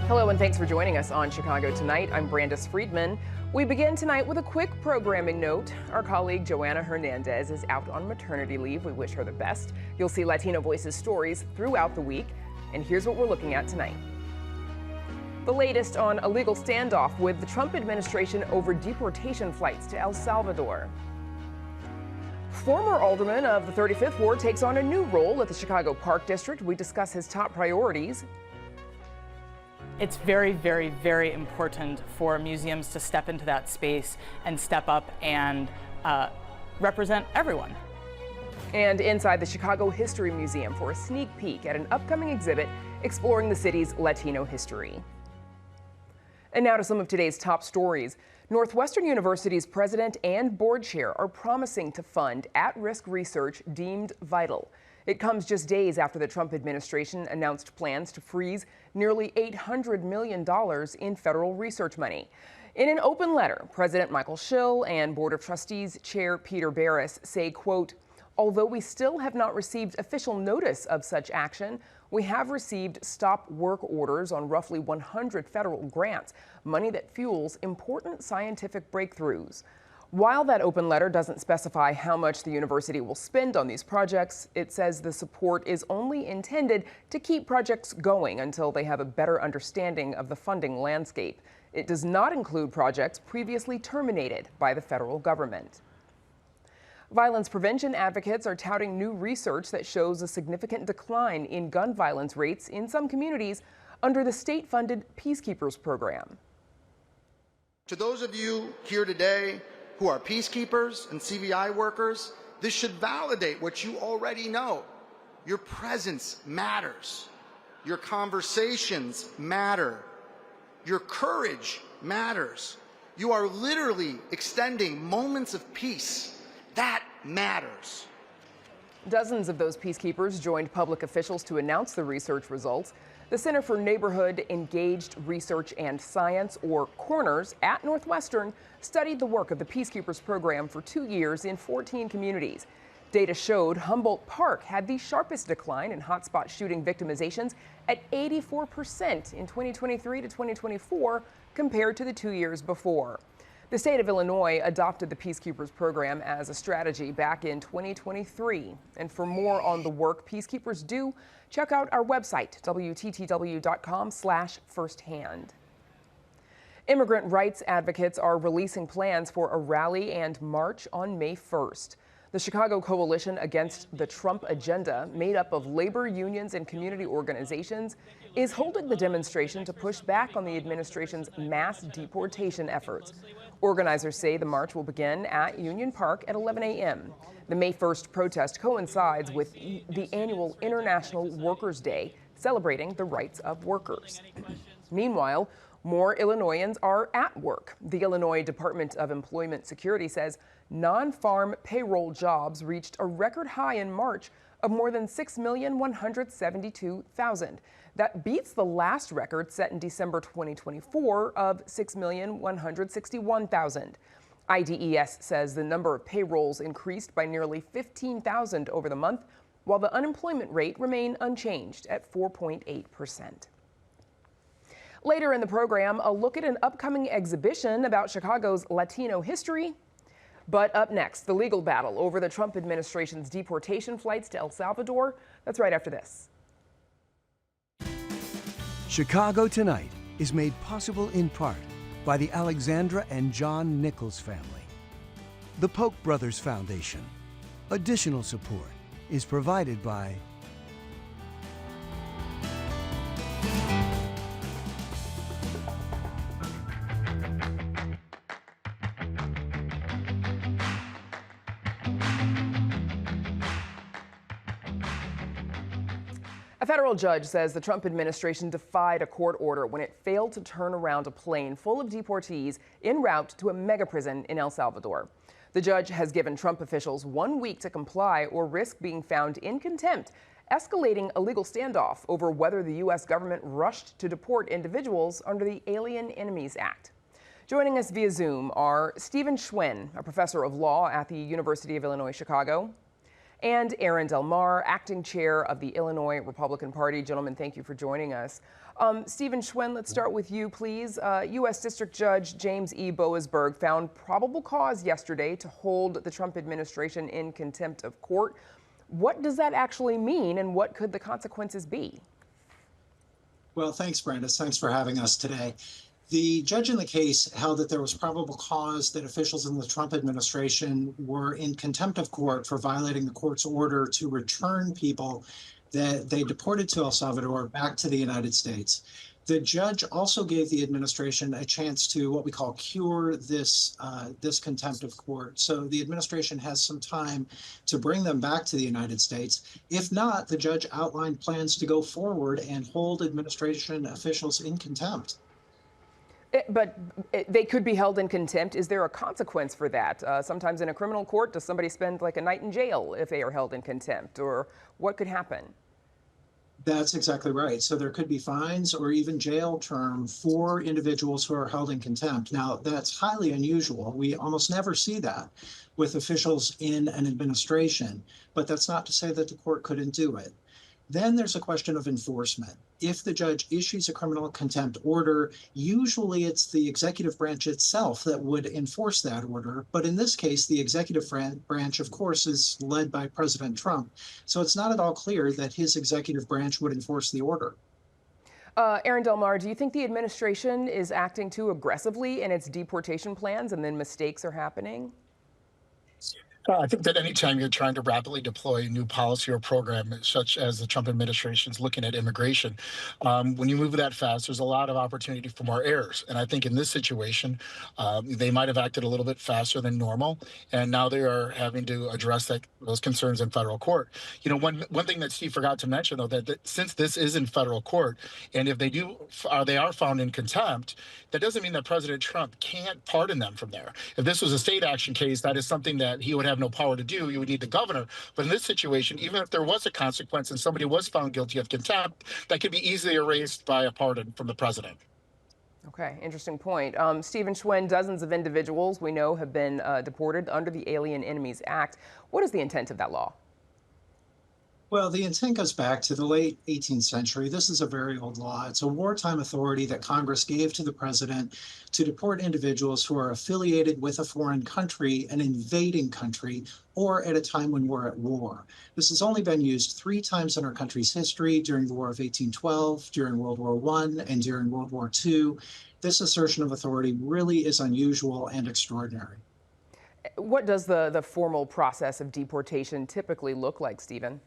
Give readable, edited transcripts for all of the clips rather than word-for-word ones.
Hello and thanks for joining us on Chicago Tonight. I'm Brandis Friedman. We begin tonight with a quick programming note. Our colleague Joanna Hernandez is out on maternity leave. We wish her the best. You'll see Latino Voices stories throughout the week. And here's what we're looking at tonight. The latest on a legal standoff with the Trump administration over deportation flights to El Salvador. Former alderman of the 35th Ward takes on a new role at the Chicago Park District. We discuss his top priorities. It's very, very, very important for museums to step into that space and step up and represent everyone. And inside the Chicago History Museum for a sneak peek at an upcoming exhibit exploring the city's Latino history. And now to some of today's top stories. Northwestern University's president and board chair are promising to fund at-risk research deemed vital. It comes just days after the Trump administration announced plans to freeze nearly $800 million in federal research money. In an open letter, President Michael Schill and Board of Trustees Chair Peter Barris say, quote, "Although we still have not received official notice of such action, we have received stop work orders on roughly 100 federal grants, money that fuels important scientific breakthroughs." While that open letter doesn't specify how much the university will spend on these projects, it says the support is only intended to keep projects going until they have a better understanding of the funding landscape. It does not include projects previously terminated by the federal government. Violence prevention advocates are touting new research that shows a significant decline in gun violence rates in some communities under the state-funded Peacekeepers program. To those of you here today who are peacekeepers and CVI workers, this should validate what you already know. Your presence matters. Your conversations matter. Your courage matters. You are literally extending moments of peace. That matters. Dozens of those peacekeepers joined public officials to announce the research results. The Center for Neighborhood Engaged Research and Science, or CORNERS, at Northwestern studied the work of the Peacekeepers program for 2 years in 14 communities. Data showed Humboldt Park had the sharpest decline in hotspot shooting victimizations at 84% in 2023 to 2024 compared to the 2 years before. The state of Illinois adopted the Peacekeepers program as a strategy back in 2023. And for more on the work Peacekeepers do, check out our website, WTTW.com/firsthand. Immigrant rights advocates are releasing plans for a rally and march on May 1st. The Chicago Coalition Against the Trump Agenda, made up of labor unions and community organizations, is holding the demonstration to push back on the administration's mass deportation efforts. Organizers say the march will begin at Union Park at 11 a.m. The May 1st protest coincides with the annual International Workers' Day, celebrating the rights of workers. Meanwhile, more Illinoisans are at work. The Illinois Department of Employment Security says non-farm payroll jobs reached a record high in March of more than 6,172,000. That beats the last record set in December 2024 of 6,161,000. IDES says the number of payrolls increased by nearly 15,000 over the month, while the unemployment rate remained unchanged at 4.8%. Later in the program, a look at an upcoming exhibition about Chicago's Latino history. But up next, the legal battle over the Trump administration's deportation flights to El Salvador. That's right after this. Chicago Tonight is made possible in part by the Alexandra and John Nichols family. The Polk Brothers Foundation. Additional support is provided by A federal judge says the Trump administration defied a court order when it failed to turn around a plane full of deportees en route to a mega prison in El Salvador. The judge has given Trump officials 1 week to comply or risk being found in contempt, escalating a legal standoff over whether the U.S. government rushed to deport individuals under the Alien Enemies Act. Joining us via Zoom are Stephen Schwen, a professor of law at the University of Illinois, Chicago, and Aaron Del Mar, acting chair of the Illinois Republican Party. Gentlemen, thank you for joining us. Stephen Schwen, let's start with you, please. U.S. District Judge James E. Boasberg found probable cause yesterday to hold the Trump administration in contempt of court. What does that actually mean, and what could the consequences be? Well, thanks, Brandis. Thanks for having us today. The judge in the case held that there was probable cause that officials in the Trump administration were in contempt of court for violating the court's order to return people that they deported to El Salvador back to the United States. The judge also gave the administration a chance to what we call cure this contempt of court. So the administration has some time to bring them back to the United States. If not, the judge outlined plans to go forward and hold administration officials in contempt. But they could be held in contempt. Is there a consequence for that? Sometimes in a criminal court, does somebody spend like a night in jail if they are held in contempt? Or what could happen? That's exactly right. So there could be fines or even jail term for individuals who are held in contempt. Now, that's highly unusual. We almost never see that with officials in an administration, but that's not to say that the court couldn't do it. Then there's a question of enforcement. If the judge issues a criminal contempt order, usually it's the executive branch itself that would enforce that order. But in this case, the executive branch, of course, is led by President Trump. So it's not at all clear that his executive branch would enforce the order. Aaron Del Mar, do you think the administration is acting too aggressively in its deportation plans and then mistakes are happening? I think that anytime you're trying to rapidly deploy a new policy or program, such as the Trump administration is looking at immigration, when you move that fast, there's a lot of opportunity for more errors. And I think in this situation, they might have acted a little bit faster than normal, and now they are having to address those concerns in federal court. You know, one thing that Steve forgot to mention, though, that since this is in federal court, and if they are found in contempt, that doesn't mean that President Trump can't pardon them from there. If this was a state action case, that is something that he would have no power to do. You would need the governor. But in this situation, even if there was a consequence and somebody was found guilty of contempt, that could be easily erased by a pardon from the president. Okay, interesting point. Stephen Schwen, dozens of individuals we know have been deported under the Alien Enemies Act. What is the intent of that law? Well, the intent goes back to the late 18th century. This is a very old law. It's a wartime authority that Congress gave to the president to deport individuals who are affiliated with a foreign country, an invading country, or at a time when we're at war. This has only been used 3 times in our country's history: during the War of 1812, during World War I, and during World War II. This assertion of authority really is unusual and extraordinary. What does the formal process of deportation typically look like, Stephen?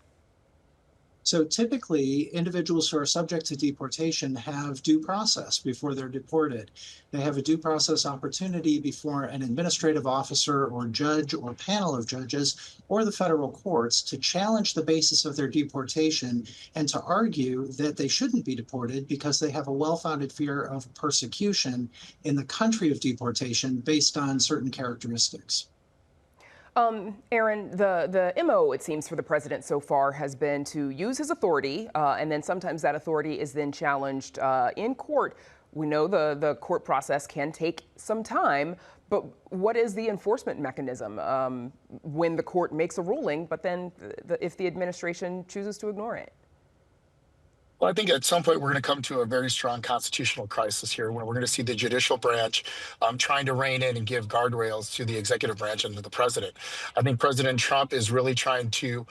So typically, individuals who are subject to deportation have due process before they're deported. They have a due process opportunity before an administrative officer or judge or panel of judges or the federal courts to challenge the basis of their deportation and to argue that they shouldn't be deported because they have a well-founded fear of persecution in the country of deportation based on certain characteristics. Aaron, the MO, it seems, for the president so far has been to use his authority, and then sometimes that authority is then challenged in court. We know the court process can take some time, but what is the enforcement mechanism when the court makes a ruling, but then if the administration chooses to ignore it? Well, I think at some point we're going to come to a very strong constitutional crisis here, where we're going to see the judicial branch trying to rein in and give guardrails to the executive branch and to the president. I think President Trump is really trying to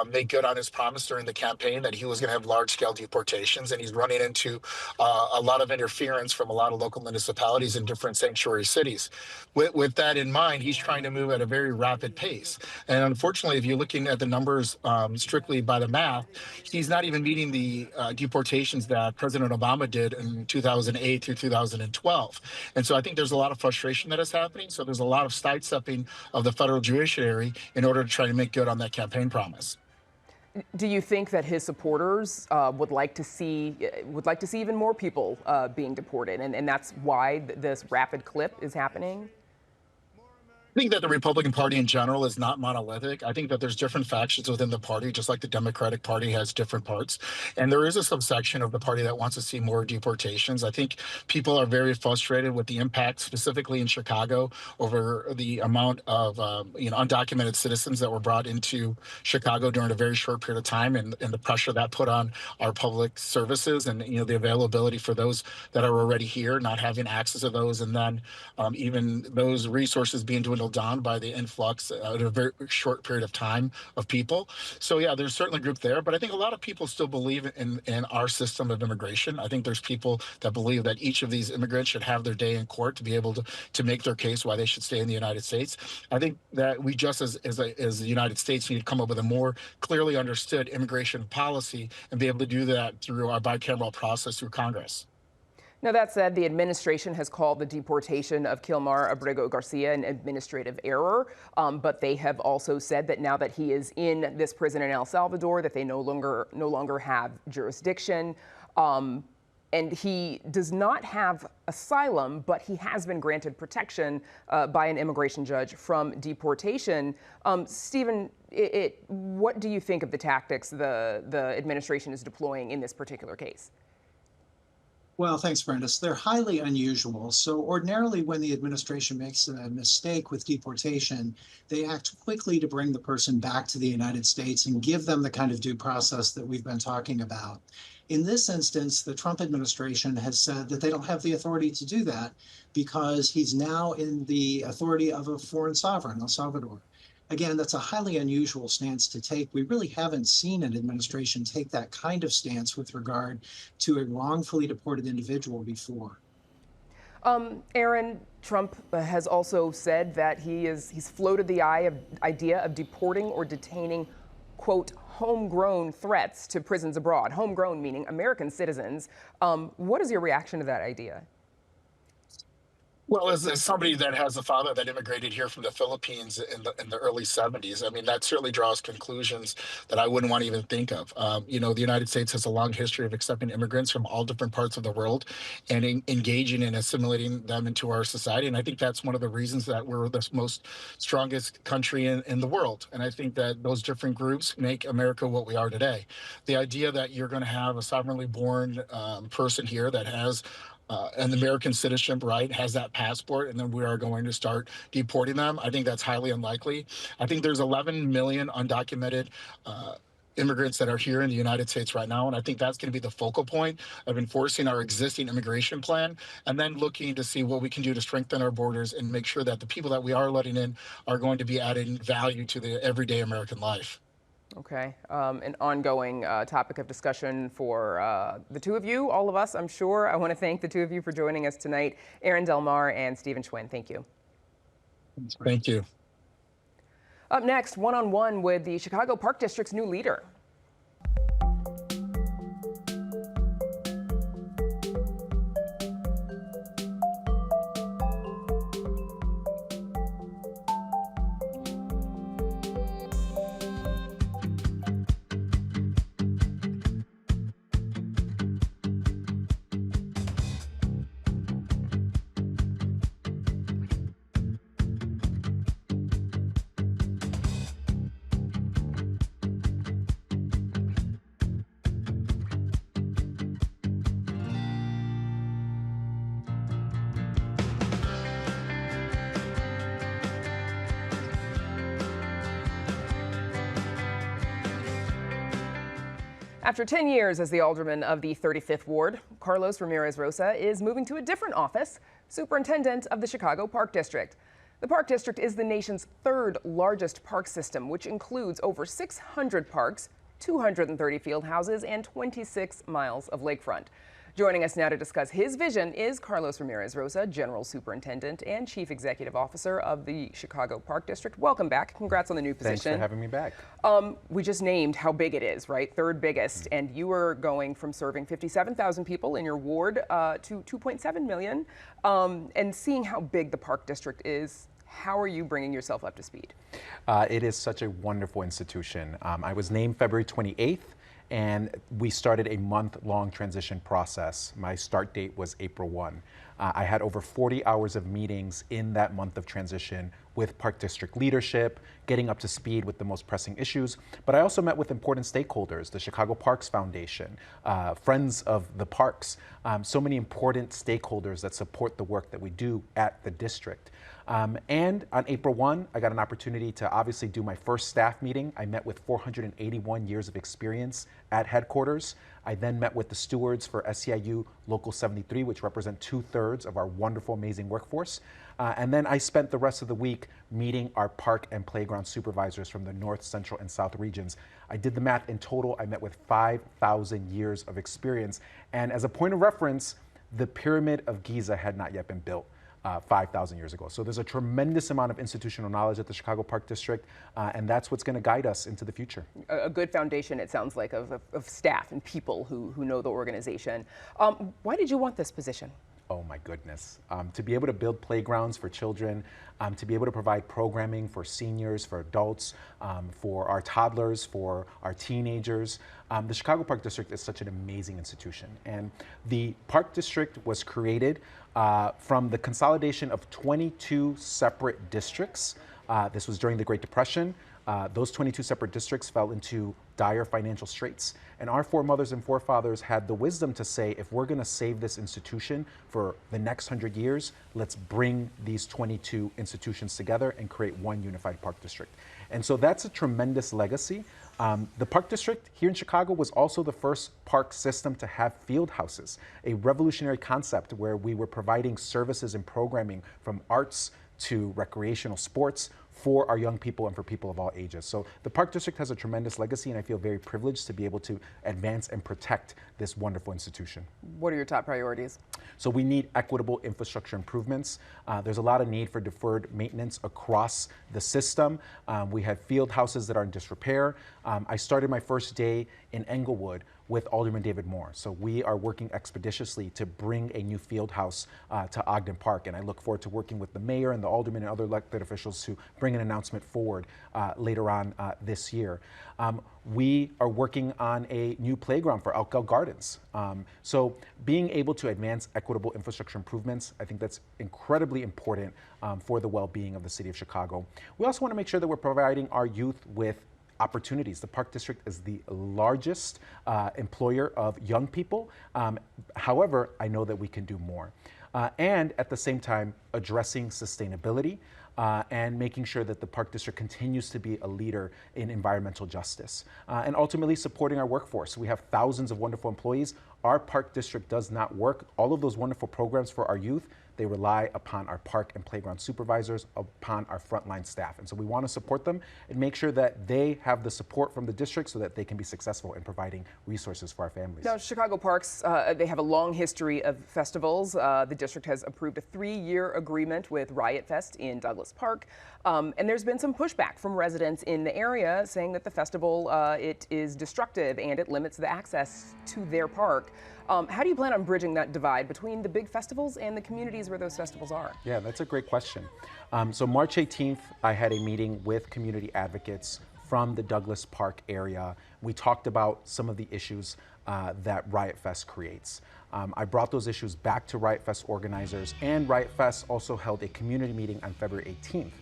make good on his promise during the campaign that he was going to have large-scale deportations, and he's running into a lot of interference from a lot of local municipalities in different sanctuary cities. With that in mind, he's trying to move at a very rapid pace. And unfortunately, if you're looking at the numbers strictly by the math, he's not even meeting the deportations that President Obama did in 2008 through 2012. And so I think there's a lot of frustration that is happening. So there's a lot of sidestepping of the federal judiciary in order to try to make good on that campaign promise. Do you think that his supporters would like to see even more people being deported, and that's why this rapid clip is happening? I think that the Republican Party in general is not monolithic. I think that there's different factions within the party, just like the Democratic Party has different parts. And there is a subsection of the party that wants to see more deportations. I think people are very frustrated with the impact, specifically in Chicago, over the amount of undocumented citizens that were brought into Chicago during a very short period of time, and the pressure that put on our public services, and the availability for those that are already here, not having access to those, and then even those resources being dwindled down by the influx in a very short period of time of people. So yeah, there's certainly a group there, but I think a lot of people still believe in our system of immigration. I think there's people that believe that each of these immigrants should have their day in court to be able to make their case why they should stay in the United States. I think that we just as the United States need to come up with a more clearly understood immigration policy and be able to do that through our bicameral process through Congress. Now, that said, the administration has called the deportation of Kilmar Abrego Garcia an administrative error, but they have also said that now that he is in this prison in El Salvador, that they no longer have jurisdiction. And he does not have asylum, but he has been granted protection by an immigration judge from deportation. Stephen, what do you think of the tactics the administration is deploying in this particular case? Well, thanks, Brenda. They're highly unusual. So ordinarily, when the administration makes a mistake with deportation, they act quickly to bring the person back to the United States and give them the kind of due process that we've been talking about. In this instance, the Trump administration has said that they don't have the authority to do that because he's now in the authority of a foreign sovereign, El Salvador. Again, that's a highly unusual stance to take. We really haven't seen an administration take that kind of stance with regard to a wrongfully deported individual before. Aaron, Trump has also said that he's floated the idea of deporting or detaining, quote, homegrown threats to prisons abroad. Homegrown meaning American citizens. What is your reaction to that idea? Well, as somebody that has a father that immigrated here from the Philippines in the early 70s, I mean, that certainly draws conclusions that I wouldn't want to even think of. The United States has a long history of accepting immigrants from all different parts of the world and engaging and assimilating them into our society. And I think that's one of the reasons that we're the most strongest country in the world. And I think that those different groups make America what we are today. The idea that you're going to have a sovereignly born person here that has an American citizenship, right, has that passport, and then we are going to start deporting them, I think that's highly unlikely. I think there's 11 million undocumented immigrants that are here in the United States right now, and I think that's going to be the focal point of enforcing our existing immigration plan, and then looking to see what we can do to strengthen our borders and make sure that the people that we are letting in are going to be adding value to the everyday American life. Okay, an ongoing topic of discussion for the two of you, all of us, I'm sure. I want to thank the two of you for joining us tonight, Aaron Del Mar and Stephen Schwinn. Thank you. Thank you. Up next, one-on-one with the Chicago Park District's new leader. After 10 years as the alderman of the 35th Ward, Carlos Ramirez-Rosa is moving to a different office, superintendent of the Chicago Park District. The Park District is the nation's third largest park system, which includes over 600 parks, 230 field houses, and 26 miles of lakefront. Joining us now to discuss his vision is Carlos Ramirez-Rosa, General Superintendent and Chief Executive Officer of the Chicago Park District. Welcome back. Congrats on the new position. Thanks for having me back. We just named how big it is, right? Third biggest. And you are going from serving 57,000 people in your ward to 2.7 million. And seeing how big the Park District is, how are you bringing yourself up to speed? It is such a wonderful institution. I was named February 28th. And we started a month-long transition process. My start date was April 1. I had over 40 hours of meetings in that month of transition with Park District leadership, getting up to speed with the most pressing issues. But I also met with important stakeholders, the Chicago Parks Foundation, Friends of the Parks, so many important stakeholders that support the work that we do at the district. And on April 1, I got an opportunity to obviously do my first staff meeting. I met with 481 years of experience at headquarters. I then met with the stewards for SEIU Local 73, which represent 2/3 of our wonderful, amazing workforce. And then I spent the rest of the week meeting our park and playground supervisors from the North, Central, and South regions. I did the math. In total, I met with 5,000 years of experience. And as a point of reference, the Pyramid of Giza had not yet been built 5,000 years ago. So there's a tremendous amount of institutional knowledge at the Chicago Park District, and that's what's going to guide us into the future. A good foundation, it sounds like, of staff and people who know the organization. Why did you want this position? Oh my goodness. To be able to build playgrounds for children, to be able to provide programming for seniors, for adults, for our toddlers, for our teenagers. The Chicago Park District is such an amazing institution. And the Park District was created from the consolidation of 22 separate districts. This was during the Great Depression. Those 22 separate districts fell into dire financial straits. And our foremothers and forefathers had the wisdom to say, if we're going to save this institution for the next 100 years, let's bring these 22 institutions together and create one unified park district. And so that's a tremendous legacy. The Park District here in Chicago was also the first park system to have field houses, a revolutionary concept where we were providing services and programming from arts to recreational sports for our young people and for people of all ages. So the Park District has a tremendous legacy, and I feel very privileged to be able to advance and protect this wonderful institution. What are your top priorities? So we need equitable infrastructure improvements. There's a lot of need for deferred maintenance across the system. We have field houses that are in disrepair. I started my first day in Englewood with Alderman David Moore. So we are working expeditiously to bring a new field house to Ogden Park. And I look forward to working with the mayor and the aldermen and other elected officials to bring an announcement forward later on this year. We are working on a new playground for Elko Gardens. So being able to advance equitable infrastructure improvements, I think that's incredibly important for the well-being of the city of Chicago. We also want to make sure that we're providing our youth with opportunities. The Park District is the largest employer of young people. However, I know that we can do more. And at the same time, addressing sustainability and making sure that the Park District continues to be a leader in environmental justice. And ultimately supporting our workforce. We have thousands of wonderful employees. Our Park District does not work. All of those wonderful programs for our youth, they rely upon our park and playground supervisors, upon our frontline staff. And so we want to support them and make sure that they have the support from the district so that they can be successful in providing resources for our families. Now, Chicago Parks, they have a long history of festivals. The district has approved a 3-year agreement with Riot Fest in Douglas Park. And there's been some pushback from residents in the area saying that the festival, it is destructive and it limits the access to their park. How do you plan on bridging that divide between the big festivals and the communities where those festivals are? Yeah, that's a great question. So March 18th, I had a meeting with community advocates from the Douglas Park area. We talked about some of the issues that Riot Fest creates. I brought those issues back to Riot Fest organizers, and Riot Fest also held a community meeting on February 18th.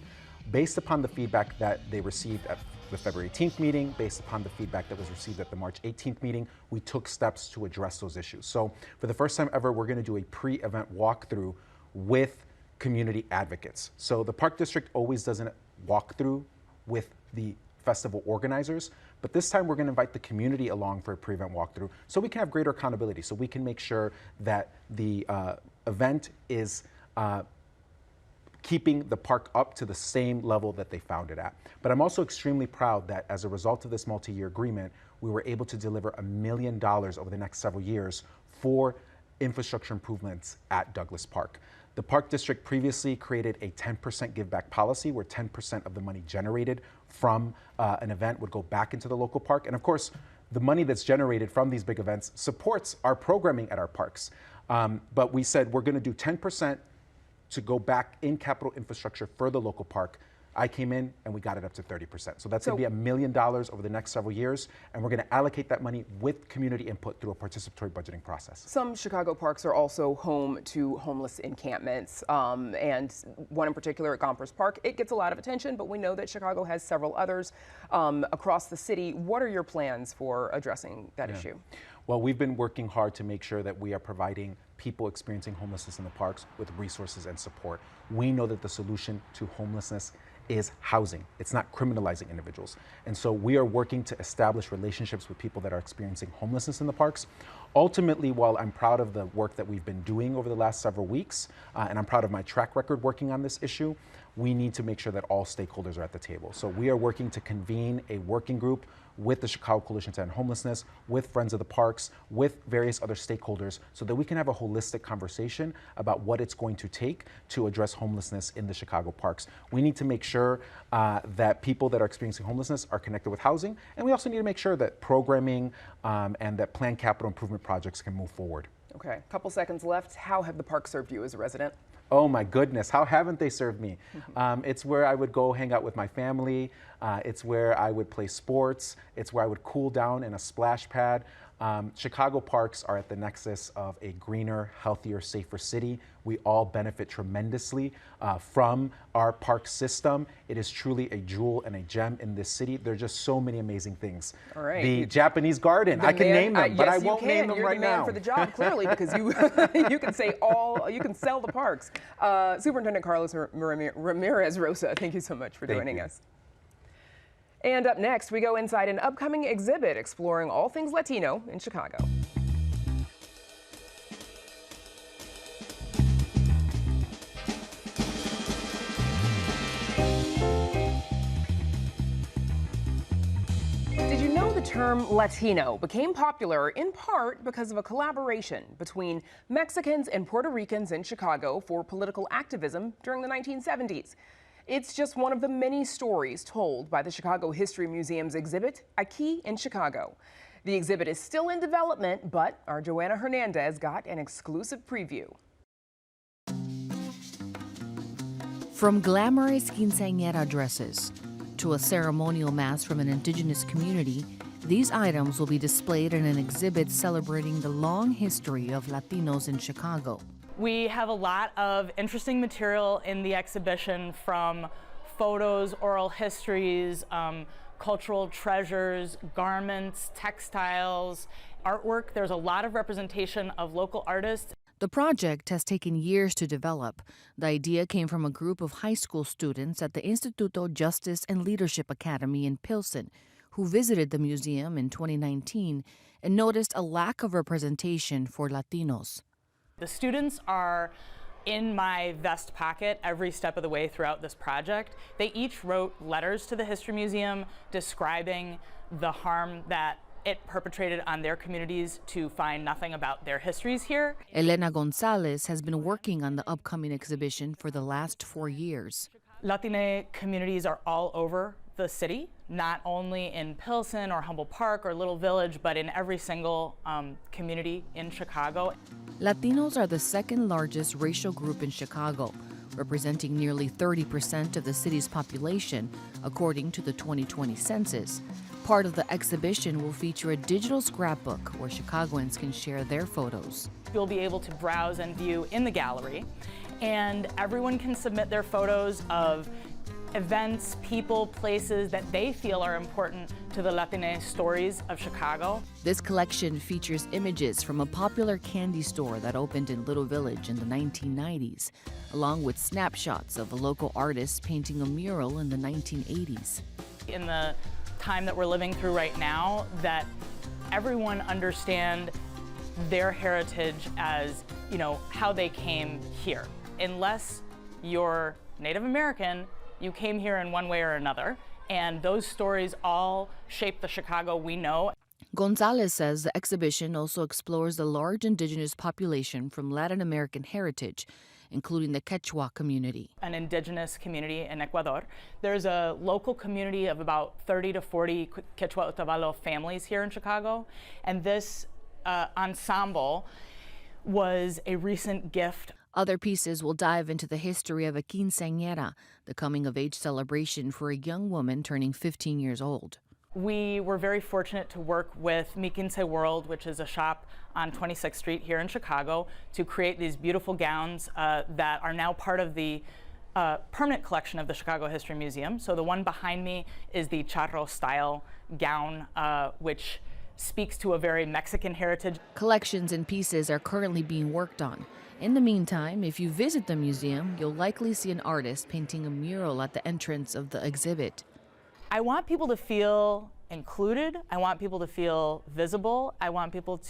Based upon the feedback that they received at the February 18th meeting, based upon the feedback that was received at the March 18th meeting, we took steps to address those issues. So for the first time ever, we're going to do a pre-event walkthrough with community advocates. So the Park District always does a walkthrough with the festival organizers, but this time we're going to invite the community along for a pre-event walkthrough so we can have greater accountability, so we can make sure that the event is keeping the park up to the same level that they found it at. But I'm also extremely proud that as a result of this multi-year agreement, we were able to deliver $1 million over the next several years for infrastructure improvements at Douglas Park. The Park District previously created a 10% give back policy where 10% of the money generated from an event would go back into the local park. And of course, the money that's generated from these big events supports our programming at our parks. But we said we're going to do 10% to go back in capital infrastructure for the local park. I came in and we got it up to 30%. So that's going to be $1 million over the next several years, and we're going to allocate that money with community input through a participatory budgeting process. Some Chicago parks are also home to homeless encampments, and one in particular at Gompers Park. It gets a lot of attention, but we know that Chicago has several others across the city. What are your plans for addressing that issue? Well, we've been working hard to make sure that we are providing people experiencing homelessness in the parks with resources and support. We know that the solution to homelessness is housing. It's not criminalizing individuals. And so we are working to establish relationships with people that are experiencing homelessness in the parks. Ultimately, while I'm proud of the work that we've been doing over the last several weeks, and I'm proud of my track record working on this issue, we need to make sure that all stakeholders are at the table. So we are working to convene a working group with the Chicago Coalition to End Homelessness, with Friends of the Parks, with various other stakeholders, so that we can have a holistic conversation about what it's going to take to address homelessness in the Chicago parks. We need to make sure that people that are experiencing homelessness are connected with housing, and we also need to make sure that programming and that planned capital improvement projects can move forward. Okay, a couple seconds left. How have the parks served you as a resident? Oh my goodness, how haven't they served me? It's where I would go hang out with my family. It's where I would play sports. It's where I would cool down in a splash pad. Chicago parks are at the nexus of a greener, healthier, safer city. We all benefit tremendously from our park system. It is truly a jewel and a gem in this city. There are just so many amazing things. All right. The Japanese garden, I can name them, but I won't name them right now. You're the man for the job, clearly, because you you can say you can sell the parks. Superintendent Carlos Ramirez-Rosa, thank you so much for joining us. And up next, we go inside an upcoming exhibit exploring all things Latino in Chicago. Did you know the term Latino became popular in part because of a collaboration between Mexicans and Puerto Ricans in Chicago for political activism during the 1970s? It's just one of the many stories told by the Chicago History Museum's exhibit, Aquí in Chicago. The exhibit is still in development, but our Joanna Hernandez got an exclusive preview. From glamorous quinceañera dresses to a ceremonial mass from an indigenous community, these items will be displayed in an exhibit celebrating the long history of Latinos in Chicago. We have a lot of interesting material in the exhibition, from photos, oral histories, cultural treasures, garments, textiles, artwork. There's a lot of representation of local artists. The project has taken years to develop. The idea came from a group of high school students at the Instituto Justice and Leadership Academy in Pilsen, who visited the museum in 2019 and noticed a lack of representation for Latinos. The students are in my vest pocket every step of the way throughout this project. They each wrote letters to the History Museum describing the harm that it perpetrated on their communities to find nothing about their histories here. Elena Gonzalez has been working on the upcoming exhibition for the last 4 years. Latino communities are all over the city, not only in Pilsen or Humboldt Park or Little Village, but in every single community in Chicago. Latinos are the second largest racial group in Chicago, representing nearly 30% of the city's population, according to the 2020 census. Part of the exhibition will feature a digital scrapbook where Chicagoans can share their photos. You'll be able to browse and view in the gallery, and everyone can submit their photos of events, people, places that they feel are important to the Latino stories of Chicago. This collection features images from a popular candy store that opened in Little Village in the 1990s, along with snapshots of a local artist painting a mural in the 1980s. In the time that we're living through right now, that everyone understand their heritage as, you know, how they came here. Unless you're Native American, you came here in one way or another, and those stories all shape the Chicago we know. Gonzalez says the exhibition also explores the large indigenous population from Latin American heritage, including the Quechua community. An indigenous community in Ecuador. There's a local community of about 30 to 40 Quechua Otavalo families here in Chicago, and this ensemble was a recent gift. Other pieces will dive into the history of a Quinceañera, the coming-of-age celebration for a young woman turning 15 years old. We were very fortunate to work with Mi Quince World, which is a shop on 26th Street here in Chicago, to create these beautiful gowns that are now part of the permanent collection of the Chicago History Museum. So the one behind me is the charro style gown, which speaks to a very Mexican heritage. Collections and pieces are currently being worked on. In the meantime, if you visit the museum, you'll likely see an artist painting a mural at the entrance of the exhibit. I want people to feel included. I want people to feel visible. I want people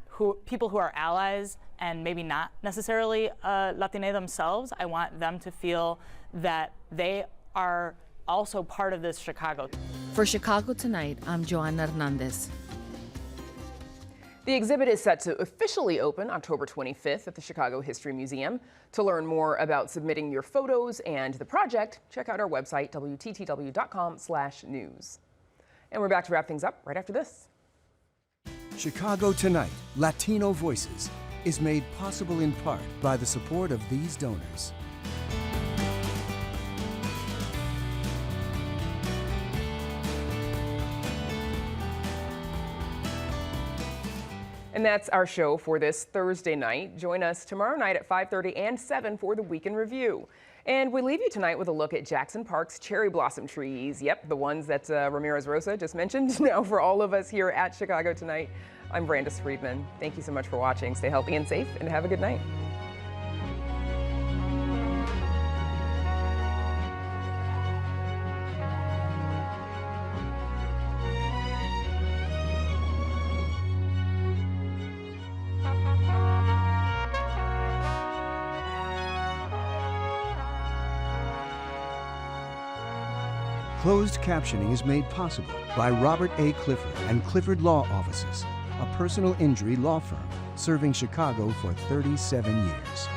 who are allies and maybe not necessarily Latino themselves. I want them to feel that they are also part of this Chicago. For Chicago Tonight, I'm Joanna Hernandez. The exhibit is set to officially open October 25th at the Chicago History Museum. To learn more about submitting your photos and the project, check out our website, WTTW.com/news. And we're back to wrap things up right after this. Chicago Tonight, Latino Voices, is made possible in part by the support of these donors. And that's our show for this Thursday night. Join us tomorrow night at 5:30 and 7 for the Week in Review. And we leave you tonight with a look at Jackson Park's cherry blossom trees. Yep, the ones that Ramirez-Rosa just mentioned. Now for all of us here at Chicago Tonight, I'm Brandis Friedman. Thank you so much for watching. Stay healthy and safe, and have a good night. Closed captioning is made possible by Robert A. Clifford and Clifford Law Offices, a personal injury law firm serving Chicago for 37 years.